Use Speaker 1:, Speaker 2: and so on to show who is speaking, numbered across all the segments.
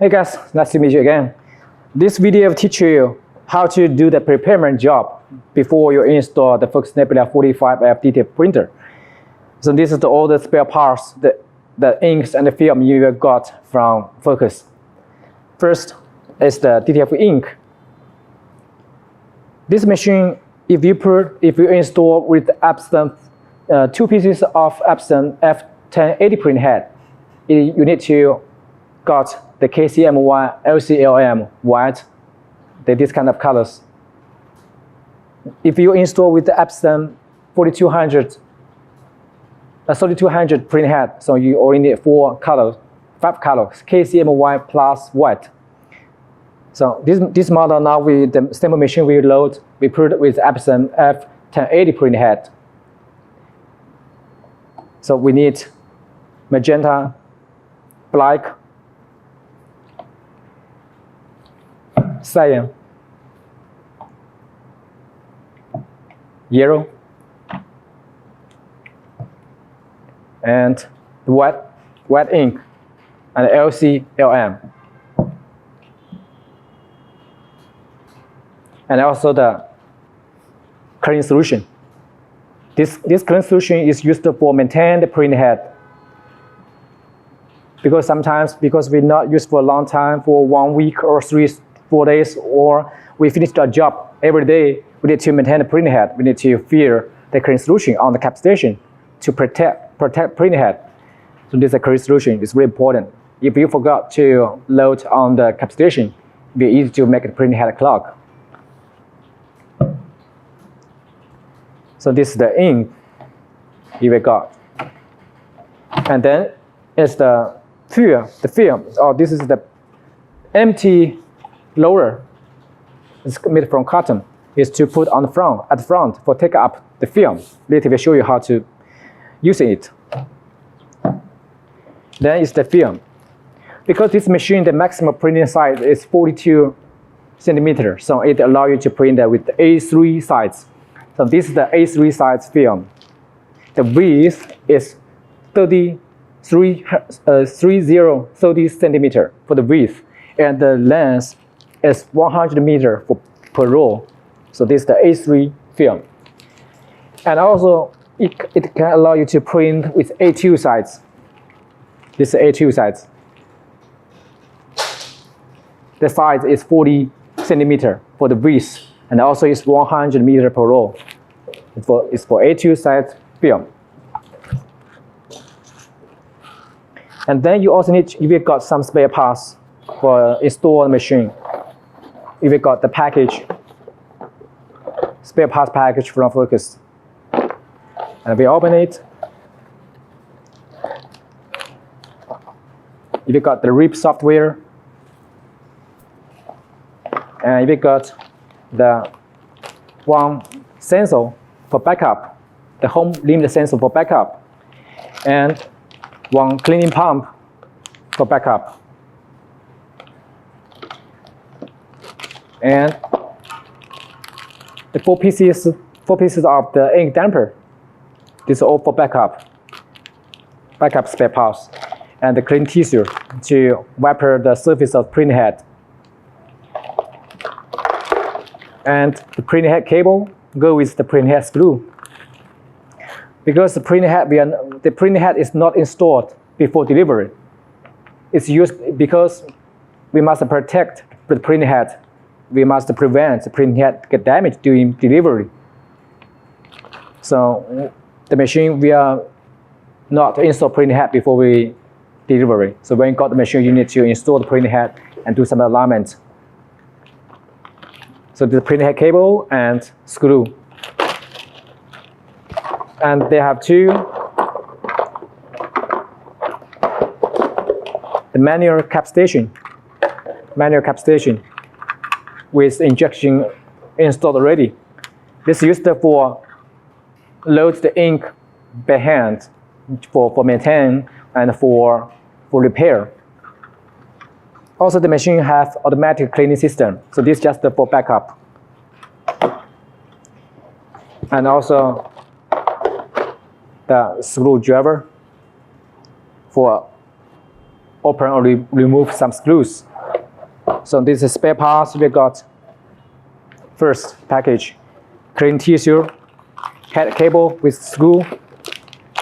Speaker 1: Hey guys, nice to meet you again. This video will teach you how to do the preparation job before you install the Focus Nebula 45F DTF printer. So this is all the spare parts, the inks and the film you got from Focus. First is the DTF ink. This machine, if you install with Epson, 2 pieces of Epson F1080 print head, you need to got the KCM1, LCLM, white, this kind of colors. If you install with the Epson 3200 print head, so you only need 5 colors, KCM1 plus white. So this model now with the same machine we load, we put with Epson F1080 print head. So we need magenta, black, cyan, yellow, and the white ink, and LCLM, and also the cleaning solution. This cleaning solution is used for maintain the print head. Because sometimes, because we not use for a long time, for 1 week or 3-4 days, or we finish the job every day, we need to maintain the print head. We need to fill the cleaning solution on the cap station to protect print head. So this cleaning solution is very important. If you forgot to load on the cap station, it will be easy to make the print head clog. So this is the ink you got, and then it's the film. Oh, this is the empty loader. It's made from cotton. Is to put on the at the front for take up the film. Later we'll show you how to use it. Then is the film. Because this machine, the maximum printing size is 42 centimeters, so it allows you to print with the A3 size. So this is the A3 size film. The width is 30 centimeter for the width, and the length is 100 meter per roll. So this is the A3 film. And also it can allow you to print with A2 size. This is A2 size. The size is 40 centimeter for the width, and also it's 100 meter per roll. It's for A2 size film. And then you also need, if you got some spare parts for install the machine, if you got the package, spare parts package from Focus, and we open it. If you got the RIP software, and if you got the one sensor for backup, the home limit sensor for backup, and one cleaning pump for backup, and the 4 pieces of the ink damper. This is all for backup spare parts, and the clean tissue to wipe the surface of print head. And the print head cable go with the print head screw. Because the print head is not installed before delivery. It's used because we must protect the print head. We must prevent the print head get damaged during delivery. So the machine, we are not install print head before we delivery. So when you got the machine, you need to install the print head and do some alignment. So the print head cable and screw. And they have the manual cap station with injection installed already. This is used for load the ink by hand for maintain and for repair. Also, the machine has automatic cleaning system, so this is just for backup. And also the screwdriver for open or remove some screws. So this is spare parts. We got first package, clean tissue, head cable with screw,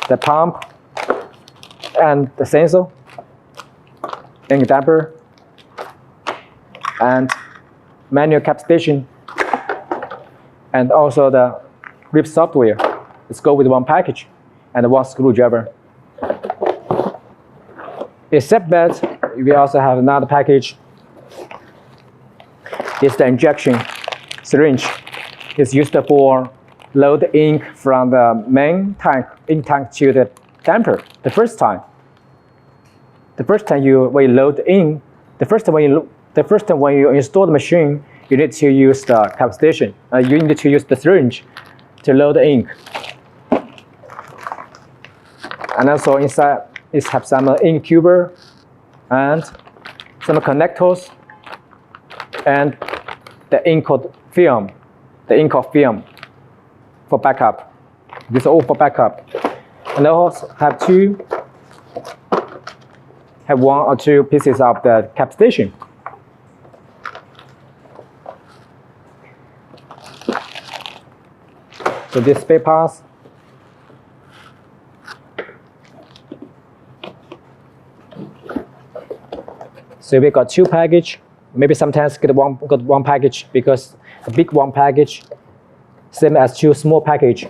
Speaker 1: the pump, and the sensor, ink damper, and manual cap station, and also the grip software. Let's go with one package and one screwdriver. Except that, we also have another package. It's the injection syringe. It's used for load ink from the main tank, ink tank, to the damper. The first time when you load ink, the first time when you install the machine, you need to use the cap station. You need to use the syringe to load the ink. And also inside it has some ink cuber and some connectors and the ink film, for backup. This is all for backup. And I also have one or two pieces of the cap station. So this spare parts. So we got two package. Maybe sometimes get one package because a big one package, same as two small package.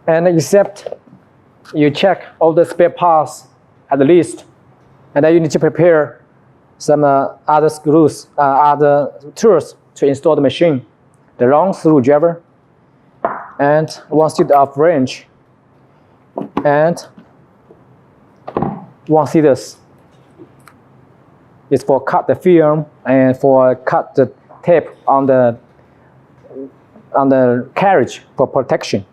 Speaker 1: And except you check all the spare parts at least, and then you need to prepare some other screws, other tools to install the machine. The long screwdriver, and one set of wrench, and one scissors. It's for cut the film and for cut the tape on the carriage for protection,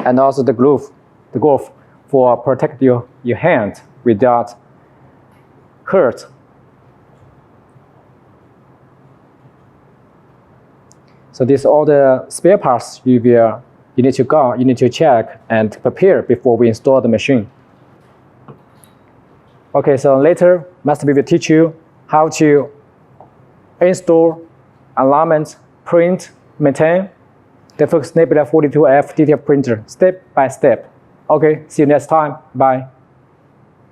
Speaker 1: and also the glove for protect your hand without hurt. So these are all the spare parts you need to check and prepare before we install the machine. Okay, so later Master B will teach you how to install, alignment, print, maintain the Focus Nebula 42F DTF printer step by step. Okay, see you next time. Bye.